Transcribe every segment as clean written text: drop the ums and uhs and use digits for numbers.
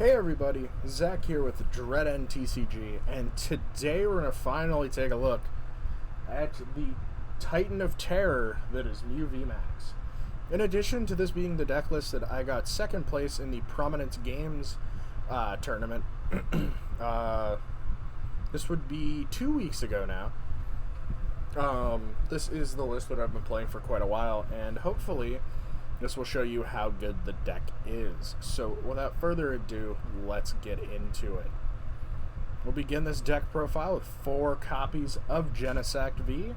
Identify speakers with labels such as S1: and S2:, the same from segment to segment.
S1: Hey everybody, Zach here with Dread NTCG, and today we're going to finally take a look at the Titan of Terror that is Mew VMAX. In addition to this being the deck list that I got second place in the Prominence Games tournament, this would be 2 weeks ago now. This is the list that I've been playing for quite a while, and hopefully this will show you how good the deck is. So without further ado, let's get into it. We'll begin this deck profile with 4 copies of Genesect V.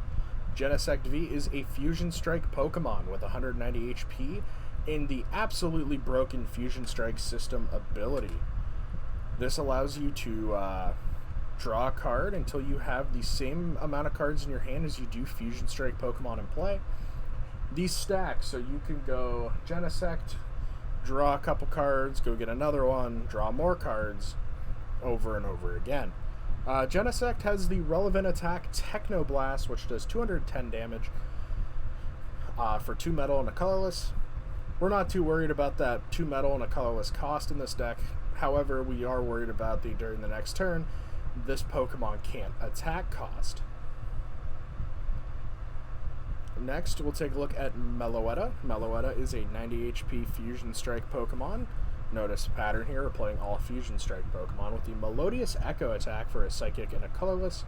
S1: Genesect V is a Fusion Strike Pokemon with 190 HP in the absolutely broken Fusion Strike system ability. This allows you to draw a card until you have the same amount of cards in your hand as you do Fusion Strike Pokemon in play. These stack, so you can go Genesect, draw a couple cards, go get another one, draw more cards, over and over again. Genesect has the relevant attack Techno Blast, which does 210 damage for 2 metal and a colorless. We're not too worried about that 2 metal and a colorless cost in this deck. However, we are worried about during the next turn, this Pokemon can't attack cost. Next, we'll take a look at Meloetta. Meloetta is a 90 HP Fusion Strike Pokemon. Notice the pattern here, we're playing all Fusion Strike Pokemon with the Melodious Echo attack for a Psychic and a Colorless.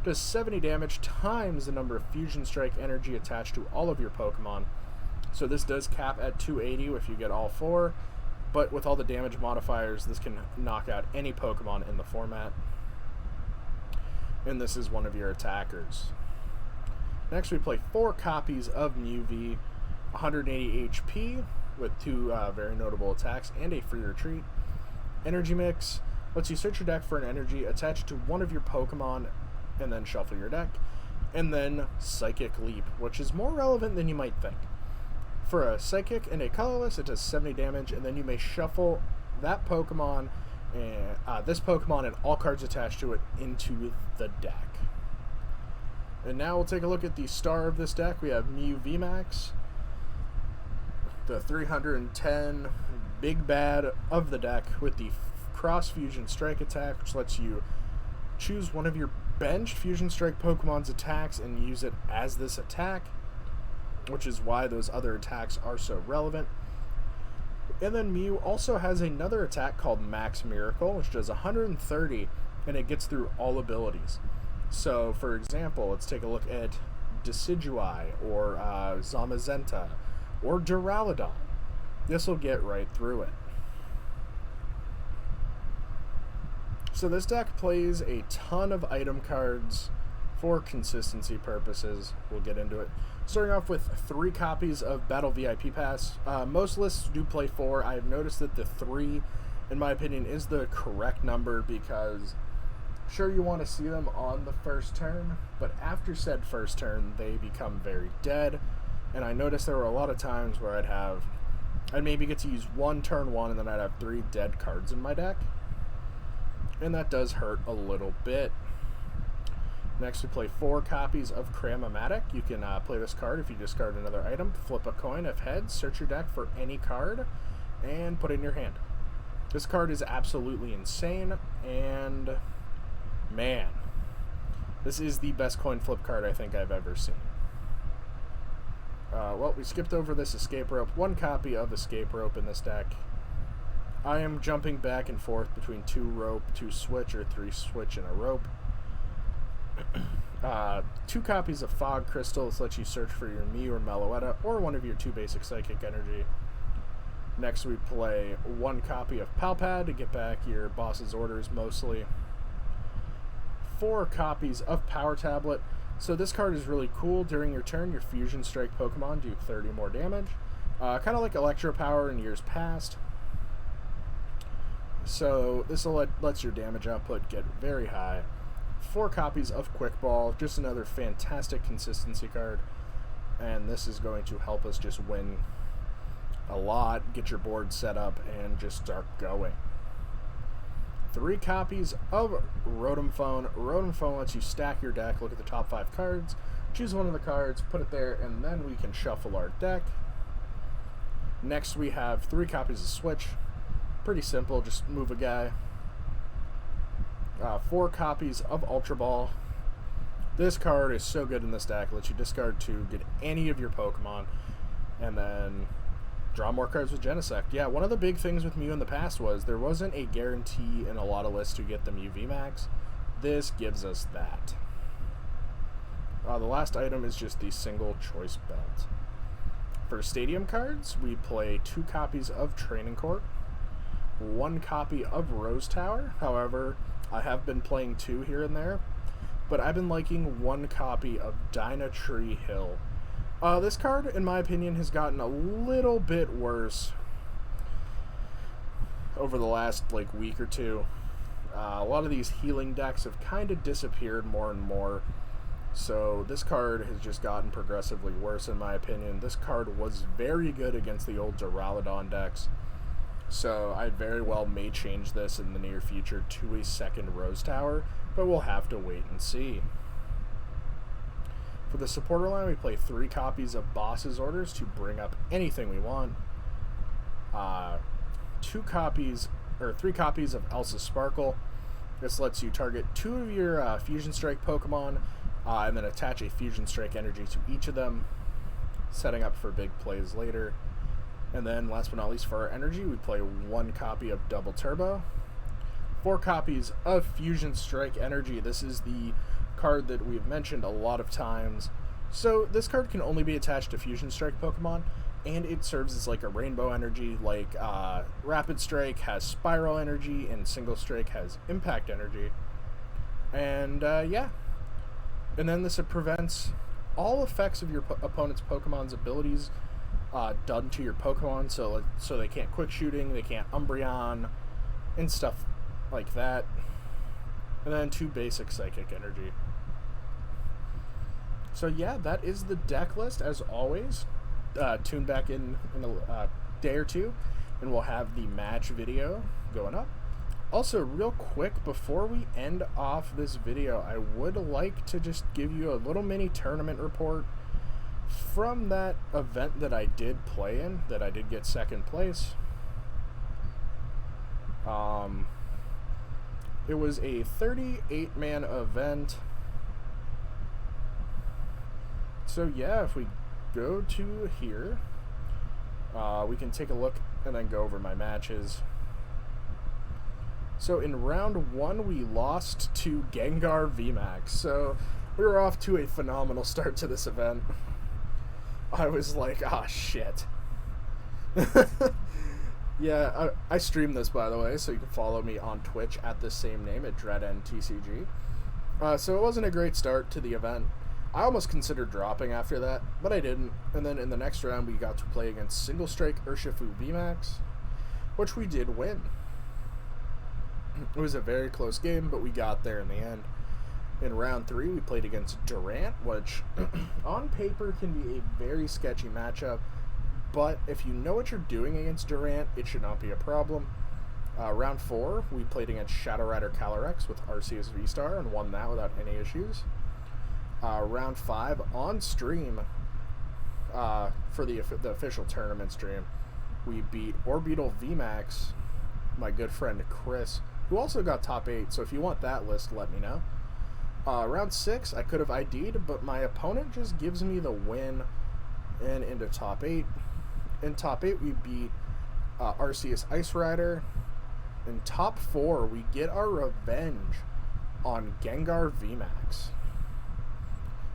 S1: Does 70 damage times the number of Fusion Strike energy attached to all of your Pokemon. So this does cap at 280 if you get all 4, but with all the damage modifiers, this can knock out any Pokemon in the format. And this is one of your attackers. Next, we play 4 copies of Mew V, 180 HP with 2 very notable attacks and a free retreat. Energy Mix lets you search your deck for an energy attached to one of your Pokemon and then shuffle your deck. And then Psychic Leap, which is more relevant than you might think. For a Psychic and a Colorless, it does 70 damage, and then you may shuffle that Pokemon, and this Pokemon and all cards attached to it into the deck. And now we'll take a look at the star of this deck. We have Mew VMAX, the 310 big bad of the deck with the Cross Fusion Strike attack, which lets you choose one of your benched Fusion Strike Pokemon's attacks and use it as this attack, which is why those other attacks are so relevant. And then Mew also has another attack called Max Miracle, which does 130, and it gets through all abilities. So, for example, let's take a look at Decidueye, or Zamazenta, or Duraludon. This will get right through it. So this deck plays a ton of item cards for consistency purposes. We'll get into it. Starting off with 3 copies of Battle VIP Pass. Most lists do play 4. I've noticed that the 3, in my opinion, is the correct number because sure, you want to see them on the first turn, but after said first turn, they become very dead. And I noticed there were a lot of times where I'd maybe get to use 1 turn 1, and then I'd have 3 dead cards in my deck. And that does hurt a little bit. Next, we play 4 copies of Cram-o-matic. You can play this card if you discard another item, flip a coin. If heads, search your deck for any card, and put it in your hand. This card is absolutely insane, and man, this is the best coin flip card I think I've ever seen. Well, we skipped over this Escape Rope. 1 copy of Escape Rope in this deck. I am jumping back and forth between 2 rope, 2 switch, or 3 switch and a rope. 2 copies of Fog Crystal. This lets you search for your Mew or Meloetta, or one of your 2 basic Psychic energy. Next, we play 1 copy of Pal Pad to get back your boss's orders mostly. 4 copies of Power Tablet. So this card is really cool. During your turn, your Fusion Strike Pokemon do 30 more damage. Kind of like Electro Power in years past. So this lets your damage output get very high. 4 copies of Quick Ball. Just another fantastic consistency card. And this is going to help us just win a lot, get your board set up, and just start going. 3 copies of Rotom Phone. Rotom Phone lets you stack your deck, look at the top 5 cards, choose one of the cards, put it there, and then we can shuffle our deck. Next, we have 3 copies of Switch. Pretty simple, just move a guy. 4 copies of Ultra Ball. This card is so good in this deck. Lets you discard 2, get any of your Pokemon, and then draw more cards with Genesect. Yeah, one of the big things with Mew in the past was there wasn't a guarantee in a lot of lists to get the Mew VMAX. This gives us that. The last item is just the single Choice Belt. For stadium cards, we play 2 copies of Training Court, 1 copy of Rose Tower. However, I have been playing 2 here and there, but I've been liking 1 copy of Dyna Tree Hill. This card, in my opinion, has gotten a little bit worse over the last week or 2. A lot of these healing decks have kind of disappeared more and more, so this card has just gotten progressively worse, in my opinion. This card was very good against the old Duraludon decks, so I very well may change this in the near future to a second Rose Tower, but we'll have to wait and see. For the supporter line, we play 3 copies of Boss's Orders to bring up anything we want. 3 copies of Elsa Sparkle. This lets you target 2 of your Fusion Strike Pokemon, and then attach a Fusion Strike energy to each of them, setting up for big plays later. And then, last but not least, for our energy, we play 1 copy of Double Turbo, 4 copies of Fusion Strike Energy. This is the card that we've mentioned a lot of times. So this card can only be attached to Fusion Strike Pokemon, and it serves as like a rainbow energy. Rapid Strike has Spiral Energy, and Single Strike has Impact Energy. And yeah. And then this prevents all effects of your opponent's Pokemon's abilities done to your Pokemon, so they can't Quick Shooting, they can't Umbreon, and stuff like that. And then 2 basic Psychic Energy. So yeah, that is the deck list as always. Tune back in a day or 2, and we'll have the match video going up. Also, real quick, before we end off this video, I would like to just give you a little mini tournament report from that event that I did play in, that I did get 2nd place. It was a 38-man event. So yeah, if we go to here, we can take a look and then go over my matches. So in round 1, we lost to Gengar VMAX. So we were off to a phenomenal start to this event. I was like, ah, shit. Yeah, I stream this, by the way, so you can follow me on Twitch at the same name, at DreadNTCG. So it wasn't a great start to the event. I almost considered dropping after that, but I didn't. And then in the next round, we got to play against Single Strike Urshifu VMAX, which we did win. It was a very close game, but we got there in the end. In round 3, we played against Durant, which on paper can be a very sketchy matchup, but if you know what you're doing against Durant, it should not be a problem. Round 4, we played against Shadow Rider Calyrex with Arceus V-Star and won that without any issues. Round 5, on stream, for the official tournament stream, we beat Orbeetle VMAX, my good friend Chris, who also got top 8, so if you want that list, let me know. Round 6, I could have ID'd, but my opponent just gives me the win and into top 8. In top 8, we beat Arceus Ice Rider. In top 4, we get our revenge on Gengar VMAX,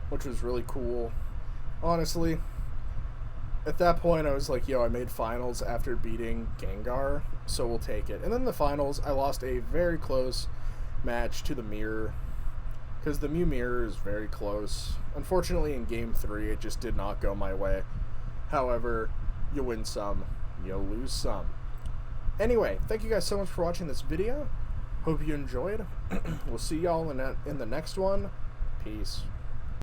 S1: which was really cool. Honestly, at that point, I was like, yo, I made finals after beating Gengar, so we'll take it. And then the finals, I lost a very close match to the Mirror, because the Mew Mirror is very close. Unfortunately, in Game 3, it just did not go my way. However, you win some, you lose some. Anyway, thank you guys so much for watching this video. Hope you enjoyed. We'll see y'all in the next one. Peace.